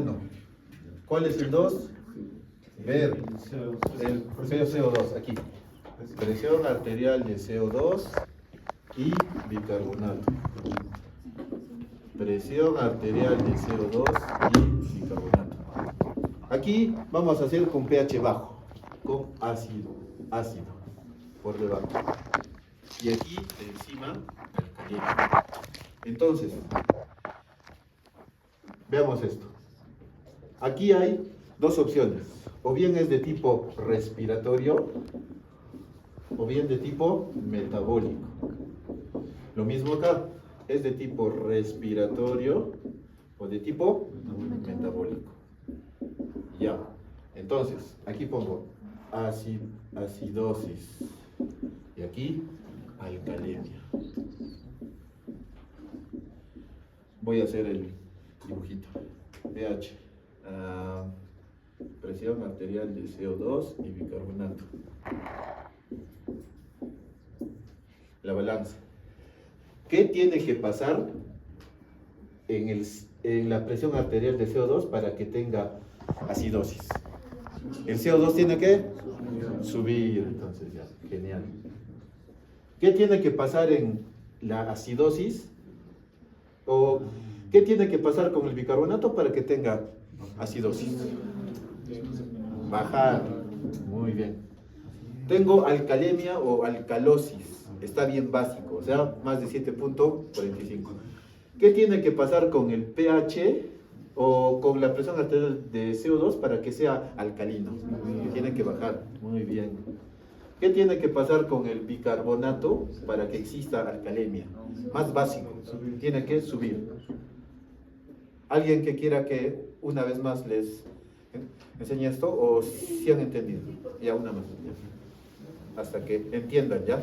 1. ¿Cuál es el 2? Ver el CO2 aquí. Presión arterial de CO2 y bicarbonato. Presión arterial de CO2 y bicarbonato. Aquí vamos a hacer con pH bajo, con ácido por debajo. Y aquí encima alcalino. Entonces, veamos esto. Aquí hay dos opciones. O bien es de tipo respiratorio, o bien de tipo metabólico. Lo mismo acá, es de tipo respiratorio o de tipo metabólico. Ya, entonces, aquí pongo acidosis y aquí alcalemia. Voy a hacer el dibujito. pH, presión arterial de CO2 y bicarbonato. La balanza. ¿Qué tiene que pasar en la presión arterial de CO2 para que tenga acidosis? El CO2 tiene que subir, entonces ya, genial. ¿Qué tiene que pasar en la acidosis? ¿O qué tiene que pasar con el bicarbonato para que tenga acidosis? Bajar. Muy bien. Tengo alcalemia o alcalosis. Está bien básico, o sea, más de 7.45. ¿Qué tiene que pasar con el pH o con la presión arterial de CO2 para que sea alcalino? Tiene que bajar. Muy bien. ¿Qué tiene que pasar con el bicarbonato para que exista alcalemia? Más básico. Tiene que subir. ¿Alguien que quiera que una vez más les enseñe esto o si han entendido? Ya una más. Ya. Hasta que entiendan, ¿ya?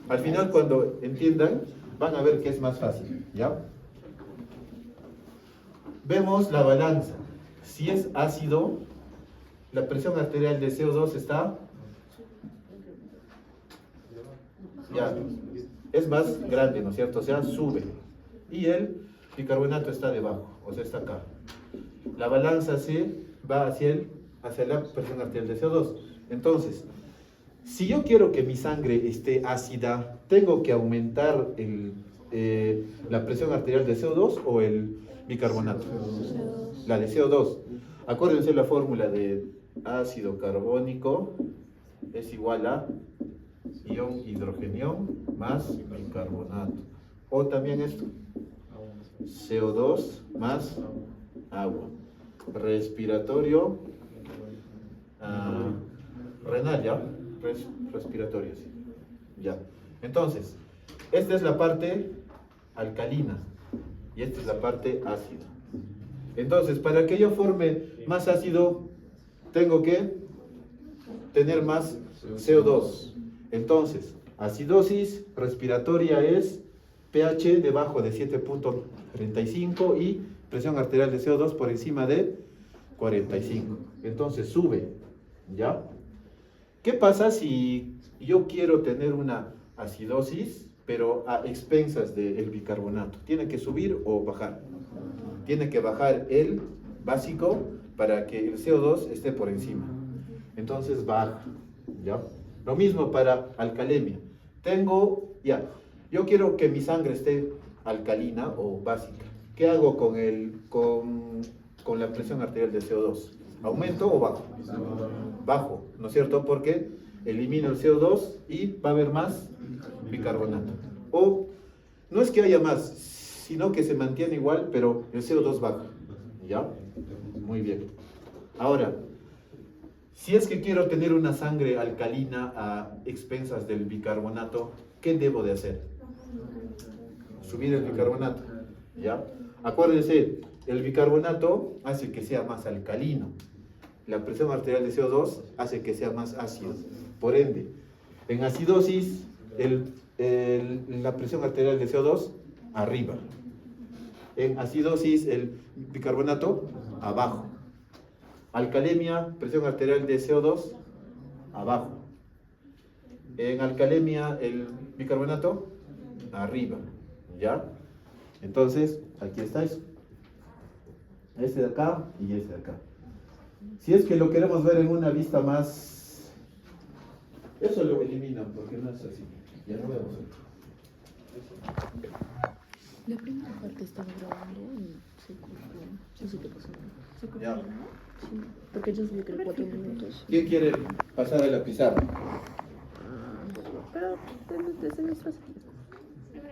Al final, cuando entiendan, van a ver que es más fácil, ¿ya? Vemos la balanza. Si es ácido, la presión arterial de CO2 está... Ya, es más grande, ¿no es cierto? O sea, sube. Y el bicarbonato está debajo, o sea, está acá. La balanza C va hacia la presión arterial de CO2. Entonces, si yo quiero que mi sangre esté ácida, ¿tengo que aumentar la presión arterial de CO2 o el bicarbonato? La de CO2. Acuérdense la fórmula de ácido carbónico es igual a ion hidrogenio más bicarbonato. O también esto, CO2 más agua. Respiratorio, renal, ¿ya? Respiratorio, sí. Ya. Entonces, esta es la parte alcalina y esta es la parte ácida. Entonces, para que yo forme más ácido, tengo que tener más CO2. Entonces, acidosis respiratoria es pH debajo de 7.35 y presión arterial de CO2 por encima de 45. Entonces sube, ¿ya? ¿Qué pasa si yo quiero tener una acidosis, pero a expensas del bicarbonato? ¿Tiene que subir o bajar? Tiene que bajar el básico para que el CO2 esté por encima. Entonces baja, ¿ya? Lo mismo para alcalemia. Yo quiero que mi sangre esté alcalina o básica. ¿Qué hago con la presión arterial de CO2? ¿Aumento o bajo? Bajo, ¿no es cierto? Porque elimino el CO2 y va a haber más bicarbonato. O no es que haya más, sino que se mantiene igual, pero el CO2 baja. ¿Ya? Muy bien. Ahora, si es que quiero tener una sangre alcalina a expensas del bicarbonato, ¿qué debo de hacer? Subir el bicarbonato, ¿ya? Acuérdense, el bicarbonato hace que sea más alcalino. La presión arterial de CO2 hace que sea más ácido. Por ende, en acidosis, la presión arterial de CO2 arriba. En acidosis, el bicarbonato abajo. Alcalemia, presión arterial de CO2 abajo. En alcalemia, el bicarbonato arriba. ¿Ya? Entonces, aquí está eso. Este de acá y este de acá. Si es que lo queremos ver en una vista más, eso lo eliminan porque no es así. Ya no vemos. La primera parte estaba grabando y se cortó. No sé qué pasó. ¿Se cortó? Ya. Sí, porque yo subí creo 4 minutos. ¿Quién quiere pasar a la pizarra? Pero desde nuestras...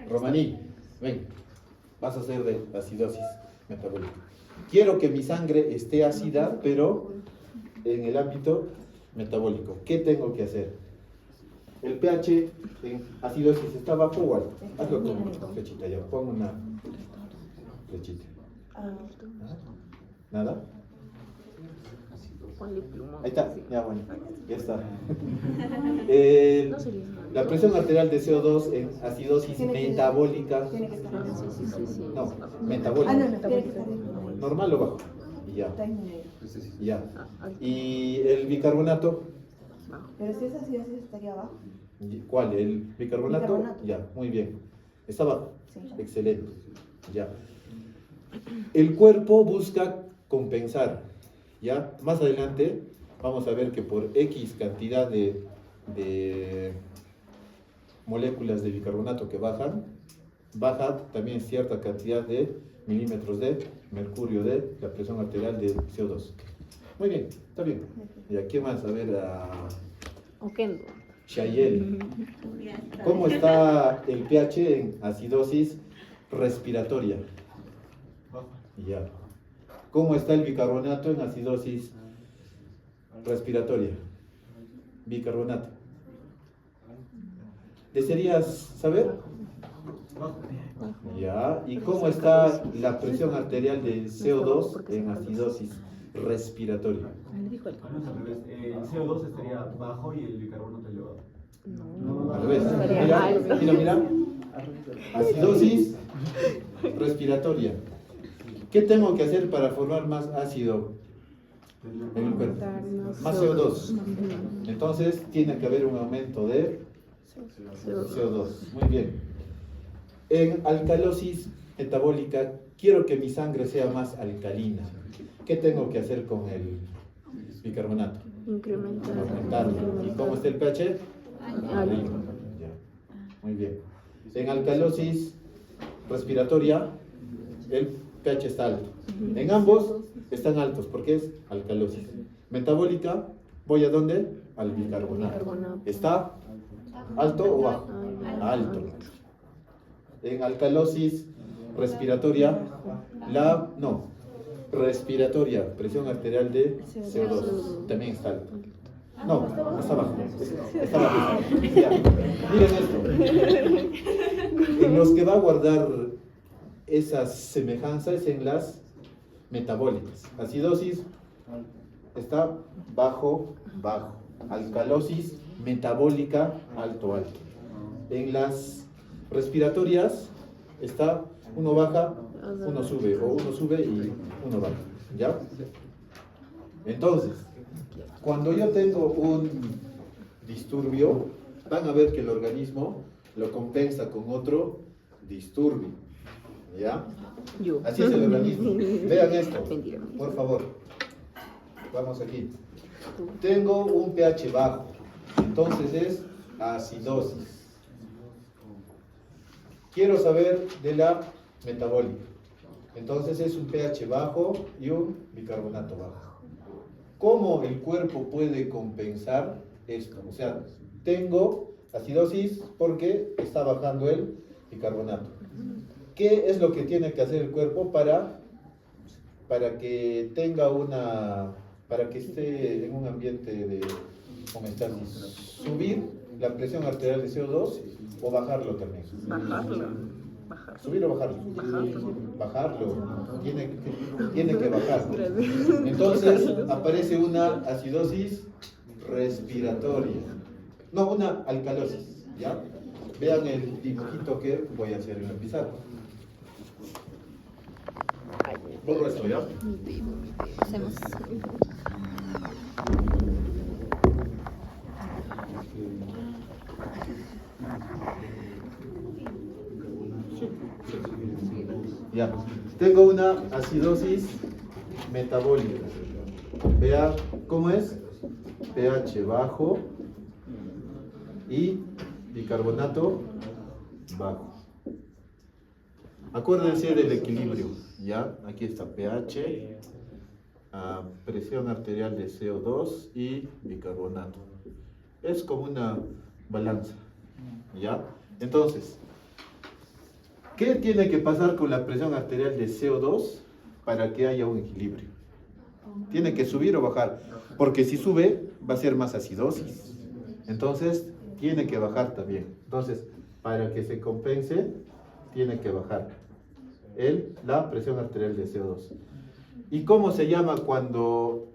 Romaní, ven, vas a hacer de acidosis metabólica. Quiero que mi sangre esté ácida, pero en el ámbito metabólico. ¿Qué tengo que hacer? El pH en acidosis está bajo o alto. Hazlo con flechita ya. Pon una flechita. ¿Nada? Ponle plumón. Ahí está, ya bueno, ya está. No sería nada. La presión arterial de CO2 en acidosis metabólica. Tiene que estar Sí, sí, sí, sí. No, metabólica. no, tiene que estar bien. ¿Normal o bajo? Y ya. Está en negro. Ya. ¿Y el bicarbonato? Pero si es así, así estaría abajo. ¿Cuál? ¿El bicarbonato? Bicarbonato. Ya, muy bien. Está abajo. Sí. Excelente. Ya. El cuerpo busca compensar. Ya. Más adelante vamos a ver que por X cantidad de moléculas de bicarbonato que baja también cierta cantidad de milímetros de mercurio de la presión arterial de CO2. Muy bien, está bien. ¿Y aquí más? A ver, a Oquendo. Shayel. ¿Cómo está el pH en acidosis respiratoria? Ya. ¿Cómo está el bicarbonato en acidosis respiratoria? Bicarbonato. ¿Desearías saber? Ya. ¿Y cómo está la presión arterial de CO2 en acidosis respiratoria? Le dijo el El CO2 estaría bajo y el bicarbonato elevado. No. Al revés. Estaría Mira, alto. mira. Acidosis respiratoria. ¿Qué tengo que hacer para formar más ácido en el cuerpo? Más CO2. Entonces tiene que haber un aumento de CO2. Muy bien. En alcalosis metabólica, quiero que mi sangre sea más alcalina. ¿Qué tengo que hacer con el bicarbonato? Incrementar. Aumentarlo. ¿Y cómo está el pH? Arriba. Ya. Muy bien. En alcalosis respiratoria, el pH está alto. En ambos están altos porque es alcalosis. Metabólica, ¿voy a dónde? Al bicarbonato. ¿Está alto o bajo? Alto. En alcalosis respiratoria, respiratoria, presión arterial de CO2, también está alto. No, está bajo. Está bajo. Ya. Miren esto. En los que va a guardar esas semejanzas en las metabólicas. Acidosis está bajo, bajo. Alcalosis metabólica, alto, alto. En las respiratorias está uno baja, uno sube, o uno sube y uno baja. ¿Ya? Entonces, cuando yo tengo un disturbio, van a ver que el organismo lo compensa con otro disturbio. ¿Ya? Yo. Así es el organismo. Vean esto, Mentira. por favor. Vamos aquí. Tengo un pH bajo, entonces es acidosis. Quiero saber de la metabólica. Entonces es un pH bajo y un bicarbonato bajo. ¿Cómo el cuerpo puede compensar esto? O sea, tengo acidosis porque está bajando el bicarbonato. ¿Qué es lo que tiene que hacer el cuerpo para que tenga para que esté en un ambiente de homeostasis? ¿Subir la presión arterial de CO2 o bajarlo también? Bajarlo. ¿Subir o bajarlo? Bajarlo. Tiene que bajarlo. Entonces aparece una acidosis respiratoria. No, una alcalosis. ¿Ya? Vean el dibujito que voy a hacer en la pizarra. Borro esto, ¿ya? Hacemos. Ya. Tengo una acidosis metabólica. Vea cómo es. pH bajo y bicarbonato bajo. Acuérdense del equilibrio, ¿ya? Aquí está pH, presión arterial de CO2 y bicarbonato. Es como una balanza, ¿ya? Entonces, ¿qué tiene que pasar con la presión arterial de CO2 para que haya un equilibrio? Tiene que subir o bajar, porque si sube va a ser más acidosis. Entonces, tiene que bajar también. Entonces, para que se compense, tiene que bajar la presión arterial de CO2. ¿Y cómo se llama cuando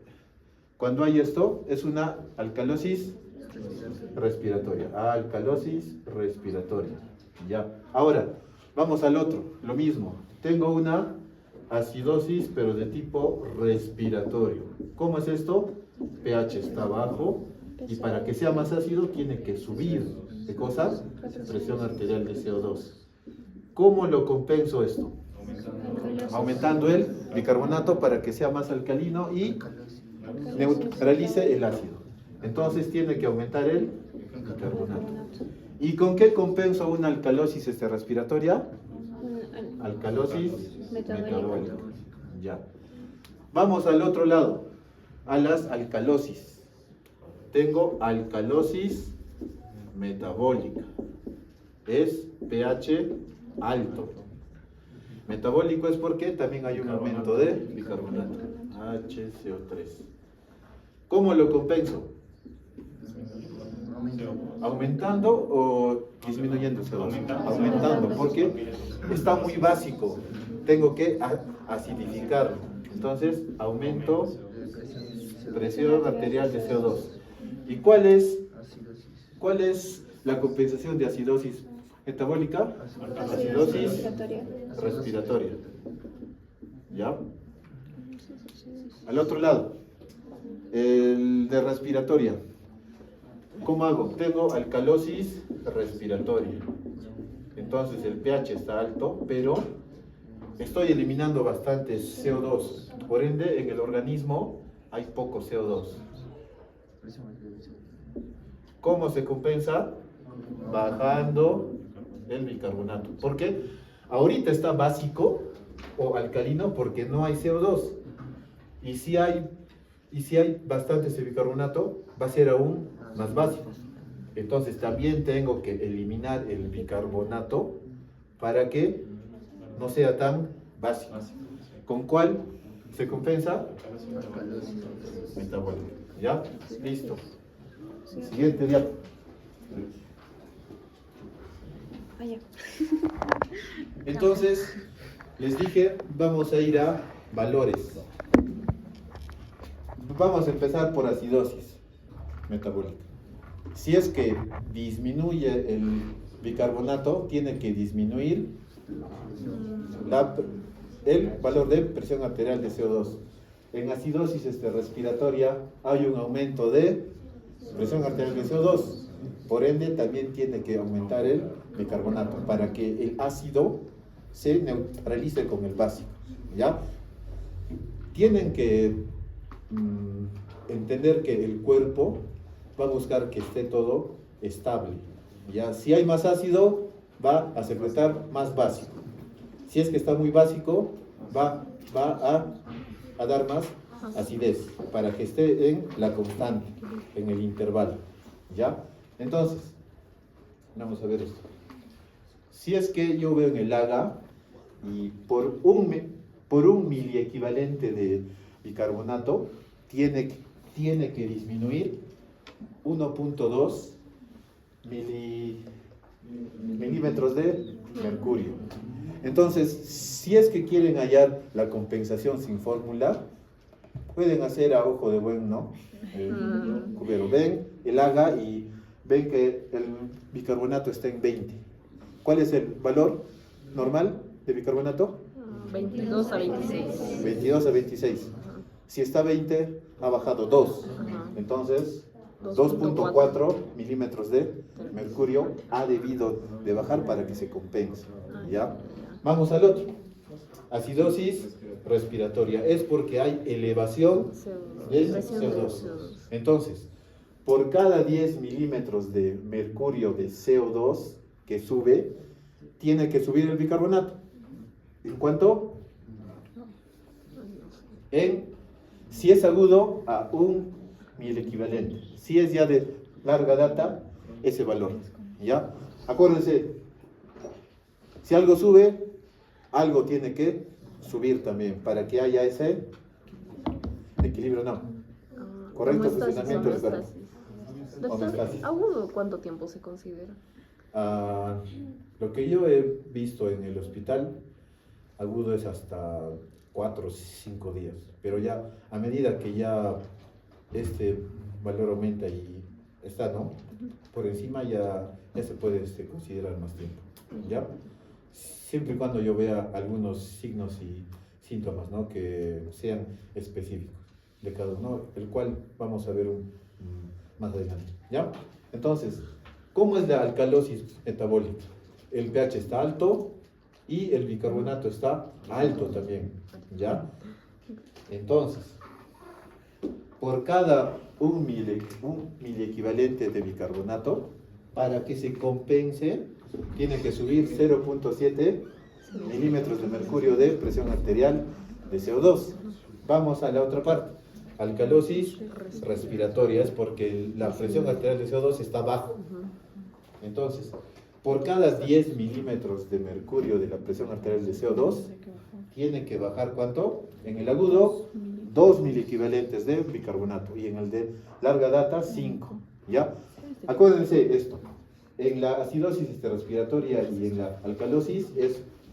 hay esto? Es una alcalosis respiratoria. Alcalosis respiratoria. Ya. Ahora, vamos al otro. Lo mismo. Tengo una acidosis, pero de tipo respiratorio. ¿Cómo es esto? pH está bajo y para que sea más ácido tiene que subir. ¿Qué cosa? Presión arterial de CO2. ¿Cómo lo compenso esto? Aumentando el bicarbonato para que sea más alcalino y neutralice el ácido. Entonces tiene que aumentar el bicarbonato. ¿Y con qué compenso una alcalosis respiratoria? Alcalosis metabólica. Ya. Vamos al otro lado, a las alcalosis. Tengo alcalosis metabólica. Es pH alto. Metabólico es porque también hay un aumento de bicarbonato, HCO3. ¿Cómo lo compenso? ¿Aumentando o disminuyendo CO2? Aumentando, porque está muy básico. Tengo que acidificarlo. Entonces, aumento presión arterial de CO2. ¿Y cuál es la compensación de acidosis metabólica? Acidosis respiratoria. ¿Ya? Al otro lado, el de respiratoria. ¿Cómo hago? Tengo alcalosis respiratoria. Entonces el pH está alto, pero estoy eliminando bastante CO2. Por ende, en el organismo hay poco CO2. ¿Cómo se compensa? Bajando el bicarbonato. ¿Por qué? Ahorita está básico o alcalino porque no hay CO2. Y si hay bastante ese bicarbonato, va a ser aún más básico. Entonces también tengo que eliminar el bicarbonato para que no sea tan básico. ¿Con cuál se compensa? Metabólico. ¿Ya? Listo. Siguiente diapo. Entonces, les dije, vamos a ir a valores. Vamos a empezar por acidosis metabólica. Si es que disminuye el bicarbonato, tiene que disminuir el valor de presión arterial de CO2. En acidosis respiratoria hay un aumento de presión arterial de CO2. Por ende, también tiene que aumentar el bicarbonato para que el ácido se neutralice con el básico. ¿Ya? Tienen que entender que el cuerpo va a buscar que esté todo estable. ¿Ya? Si hay más ácido, va a secretar más básico. Si es que está muy básico, va a dar más acidez para que esté en la constante, en el intervalo. ¿Ya? Entonces, vamos a ver esto. Si es que yo veo en el AGA y por un miliequivalente de bicarbonato tiene que disminuir 1.2 milímetros de mercurio. Entonces, si es que quieren hallar la compensación sin fórmula, pueden hacer a ojo de buen, ¿no? El cubero. Ven el AGA y ven que el bicarbonato está en 20. ¿Cuál es el valor normal de bicarbonato? 22 a 26. 22 a 26. Si está 20, ha bajado 2. Entonces, 2.4 milímetros de mercurio ha debido de bajar para que se compense. ¿Ya? Vamos al otro. Acidosis respiratoria es porque hay elevación del Presión de CO2. CO2. Entonces, por cada 10 milímetros de mercurio de CO2 que sube, tiene que subir el bicarbonato. ¿En cuánto? Si es agudo, a 1.000 equivalente. Si es ya de larga data, ese valor. ¿Ya? Acuérdense, si algo sube, algo tiene que subir también para que haya ese equilibrio, ¿no? Correcto Homeostasis, funcionamiento del cuerpo. homeostasis. Doctor, Homeostasis. ¿agudo cuánto tiempo se considera? Lo que yo he visto en el hospital, agudo es hasta 4 o 5 días, pero ya a medida que ya este valor aumenta y está, ¿no? Por encima ya se puede considerar más tiempo, ¿ya? Siempre y cuando yo vea algunos signos y síntomas, ¿no? Que sean específicos de cada uno, el cual vamos a ver más adelante, ¿ya? Entonces, ¿cómo es la alcalosis metabólica? El pH está alto y el bicarbonato está alto también, ¿ya? Entonces, por cada un miliequivalente de bicarbonato, para que se compense, tiene que subir 0.7 milímetros de mercurio de presión arterial de CO2. Vamos a la otra parte. Alcalosis respiratoria es porque la presión arterial de CO2 está bajo. Entonces, por cada 10 milímetros de mercurio de la presión arterial de CO2, tiene que bajar ¿cuánto? En el agudo, 2 miliequivalentes de bicarbonato y en el de larga data, 5. ¿Ya? Acuérdense esto. En la acidosis respiratoria y en la alcalosis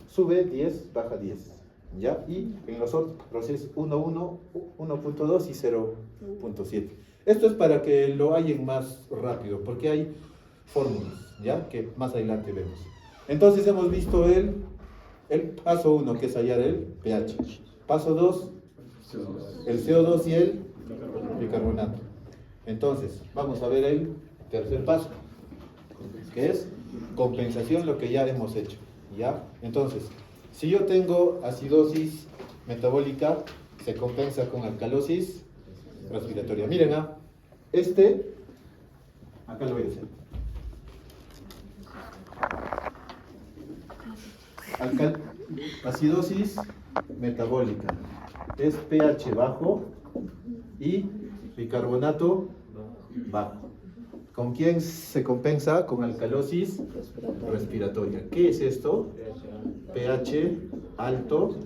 sube 10, baja 10. ¿Ya? Y en los otros es 1.1, 1.2 y 0.7. Esto es para que lo hallen más rápido, porque hay fórmulas, ¿ya? Que más adelante vemos. Entonces hemos visto el paso 1, que es hallar el pH. Paso 2, el CO2 y el bicarbonato. Entonces, vamos a ver el tercer paso, que es compensación, lo que ya hemos hecho, ¿ya? Entonces, si yo tengo acidosis metabólica, se compensa con alcalosis respiratoria. Miren, acá lo voy a hacer. Acidosis metabólica es pH bajo y bicarbonato bajo. ¿Con quién se compensa? Con alcalosis respiratoria. ¿Qué es esto? pH alto,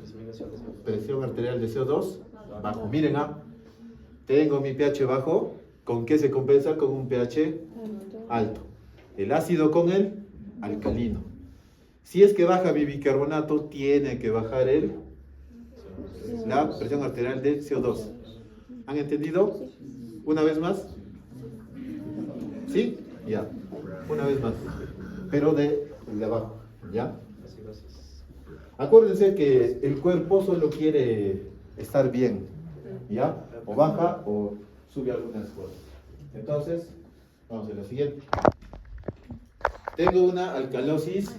presión arterial de CO2 bajo. Miren, tengo mi pH bajo. ¿Con qué se compensa? Con un pH alto. El ácido con el alcalino. Si es que baja mi bicarbonato, tiene que bajar la presión arterial de CO2. ¿Han entendido? Una vez más. ¿Sí? Ya. Una vez más. Pero de abajo. ¿Ya? Acuérdense que el cuerpo solo quiere estar bien. ¿Ya? O baja o sube algunas cosas. Entonces, vamos a la siguiente. Tengo una alcalosis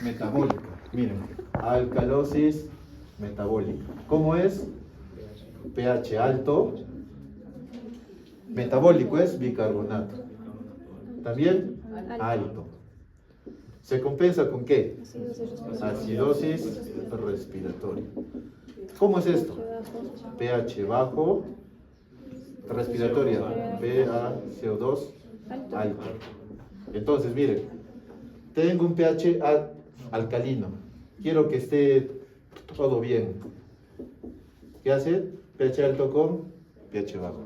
metabólica. Miren, alcalosis metabólica. ¿Cómo es? pH alto. Metabólico es bicarbonato. También alto. ¿Se compensa con qué? Acidosis respiratoria. ¿Cómo es esto? pH bajo. Respiratoria. PaCO2 alto. Entonces, miren. Tengo un pH alcalino. Quiero que esté todo bien. ¿Qué hace? pH alto con pH bajo.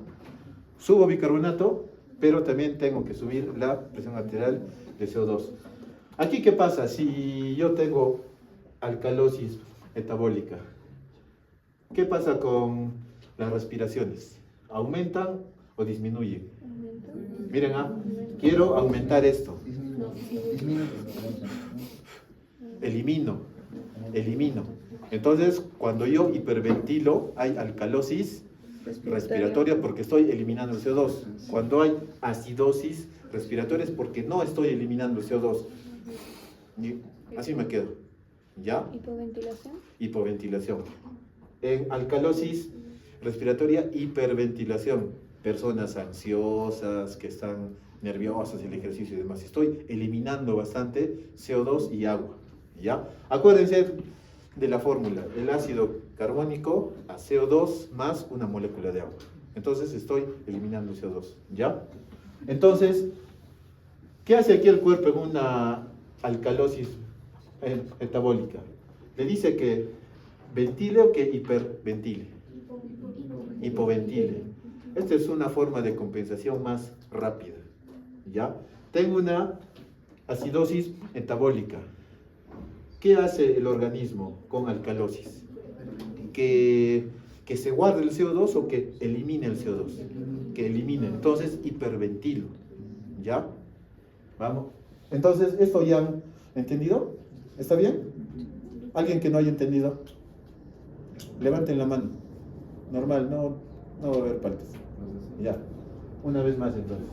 Subo bicarbonato, pero también tengo que subir la presión arterial de CO2. Aquí, ¿qué pasa? Si yo tengo alcalosis metabólica, ¿qué pasa con las respiraciones? ¿Aumentan o disminuyen? Miren, quiero aumentar esto. Elimino. Entonces, cuando yo hiperventilo, hay alcalosis respiratoria porque estoy eliminando el CO2. Cuando hay acidosis respiratoria es porque no estoy eliminando el CO2. Y así me quedo. ¿Ya? ¿Hipoventilación? Hipoventilación. En alcalosis respiratoria, hiperventilación. Personas ansiosas, que están nerviosas, el ejercicio y demás. Estoy eliminando bastante CO2 y agua. ¿Ya? Acuérdense de la fórmula. El ácido carbónico a CO2 más una molécula de agua. Entonces estoy eliminando CO2. ¿Ya? Entonces, ¿qué hace aquí el cuerpo en una alcalosis metabólica? Le dice que ventile o que hiperventile. Hipoventile. Esta es una forma de compensación más rápida. ¿Ya? Tengo una acidosis metabólica. ¿Qué hace el organismo con alcalosis? Que se guarde el CO2 o que elimine el CO2. Que elimine. Entonces, hiperventilo. ¿Ya? Vamos. Entonces, ¿esto ya han entendido? ¿Está bien? ¿Alguien que no haya entendido? Levanten la mano. Normal, no va a haber partes. Ya. Una vez más entonces.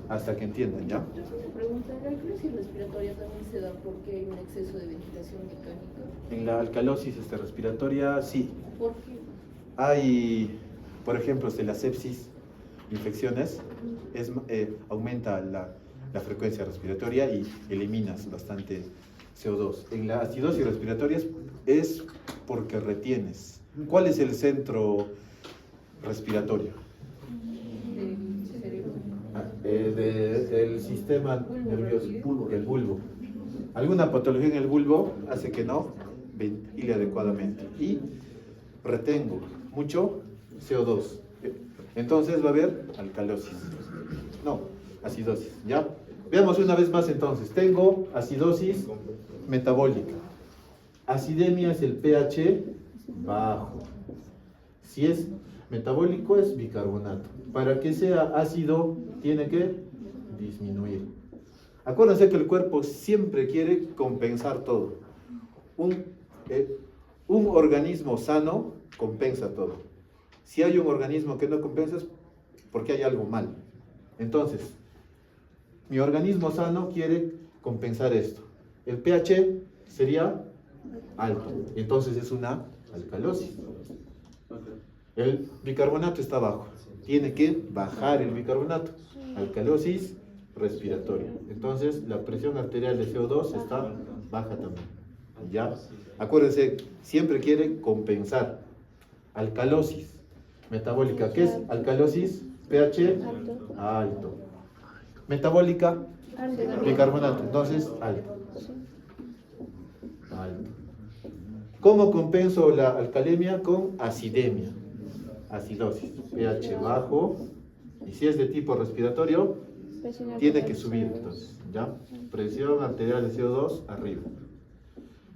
Hasta que entiendan, ¿ya? Yo tengo una pregunta. ¿La alcalosis respiratoria también se da porque hay un exceso de ventilación mecánica? En la alcalosis respiratoria, sí. ¿Por qué? Hay, por ejemplo, la sepsis, infecciones, aumenta la frecuencia respiratoria y eliminas bastante CO2. En la acidosis respiratoria es porque retienes. ¿Cuál es el centro respiratorio? Del cerebro. Del sistema nervioso, el bulbo. Alguna patología en el bulbo hace que no ventile adecuadamente y retengo mucho CO2. Entonces va a haber alcalosis. No, acidosis. ¿Ya? Veamos una vez más entonces. Tengo acidosis metabólica. Acidemia es el pH bajo. Si es metabólico es bicarbonato. Para que sea ácido tiene que disminuir. Acuérdense que el cuerpo siempre quiere compensar todo. Un organismo sano compensa todo. Si hay un organismo que no compensa es porque hay algo mal. Entonces, mi organismo sano quiere compensar esto. El pH sería alto. Entonces es una alcalosis. El bicarbonato está bajo. Tiene que bajar el bicarbonato. Alcalosis respiratoria. Entonces la presión arterial de CO2 está baja también. ¿Ya? Acuérdense, siempre quiere compensar. Alcalosis metabólica. ¿Qué es alcalosis? pH alto. Metabólica, bicarbonato. Entonces, alto. Alto. ¿Cómo compenso la alcalemia? Con acidemia. Acidosis. pH bajo. Y si es de tipo respiratorio, tiene que subir entonces. ¿Ya? Presión arterial de CO2 arriba.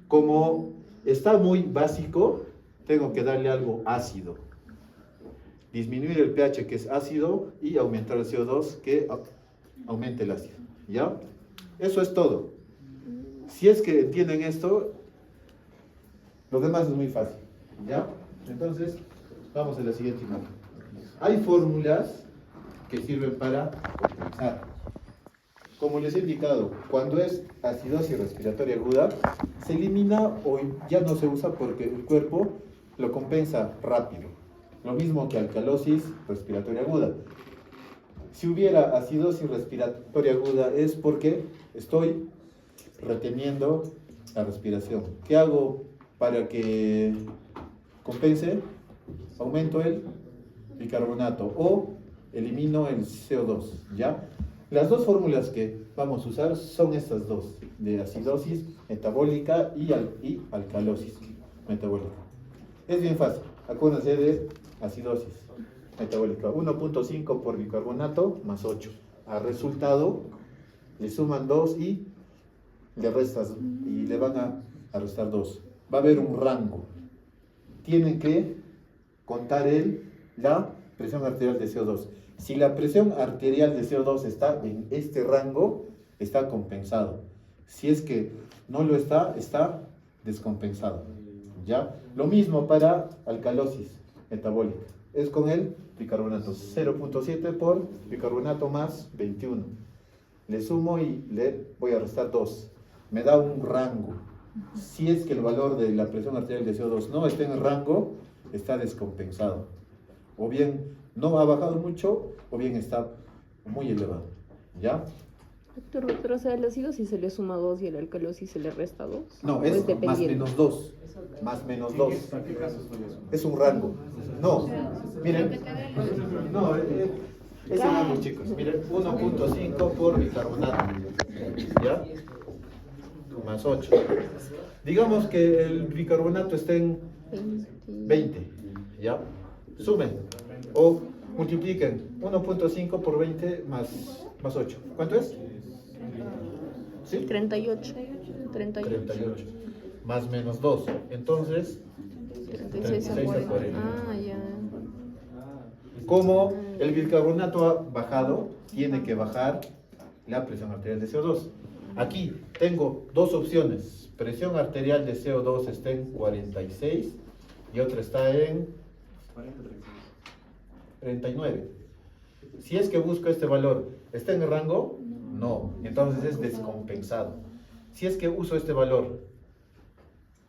Como está muy básico, tengo que darle algo ácido. Disminuir el pH que es ácido y aumentar el CO2 que aumente el ácido. ¿Ya? Eso es todo. Si es que entienden esto, lo demás es muy fácil. ¿Ya? Entonces, vamos a la siguiente imagen. Hay fórmulas que sirven para compensar. Como les he indicado, cuando es acidosis respiratoria aguda, se elimina o ya no se usa porque el cuerpo lo compensa rápido. Lo mismo que alcalosis respiratoria aguda. Si hubiera acidosis respiratoria aguda es porque estoy reteniendo la respiración. ¿Qué hago para que compense? Aumento el bicarbonato o elimino el CO2. ¿Ya? Las dos fórmulas que vamos a usar son estas dos, de acidosis metabólica y alcalosis metabólica. Es bien fácil, acuérdense de acidosis metabólica, 1.5 por bicarbonato más 8. Al resultado le suman 2 y le restas, y le van a restar 2. Va a haber un rango. Tienen que contar la presión arterial de CO2. Si la presión arterial de CO2 está en este rango, está compensado. Si es que no lo está, está descompensado. ¿Ya? Lo mismo para alcalosis metabólica. Es con el bicarbonato. 0.7 por bicarbonato más 21. Le sumo y le voy a restar 2. Me da un rango. Si es que el valor de la presión arterial de CO2 no está en el rango, está descompensado. O bien no ha bajado mucho, o bien está muy elevado. ¿Ya? Pero o sea, el ácido si se le suma 2 y el alcalino si se le resta 2. No, ¿O es más dependiendo? menos 2. Más menos 2. ¿Para qué casos fue eso? Es un rango. No, miren. No, es el rango, chicos. Miren, 1.5 por bicarbonato. ¿Ya? Más 8. Digamos que el bicarbonato está en 20. ¿Ya? Sumen. O multipliquen 1.5 por 20 más 8. ¿Cuánto es? ¿Sí? 38. 38. 38. Más menos 2. Entonces, 36 a 40. Ah, ya. como el bicarbonato ha bajado, tiene que bajar la presión arterial de CO2. Aquí tengo dos opciones. Presión arterial de CO2 está en 46 y otra está en 39. Si es que busco este valor, ¿está en el rango? No. Entonces es descompensado. Si es que uso este valor,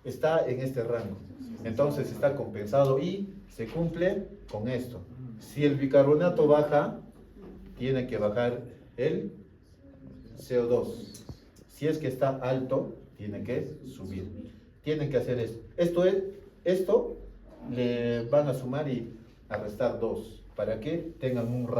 está en este rango. Entonces está compensado y se cumple con esto. Si el bicarbonato baja, tiene que bajar el CO2. Si es que está alto, tiene que subir. Tienen que hacer esto. Esto le van a sumar y a restar 2 para que tengan un rango.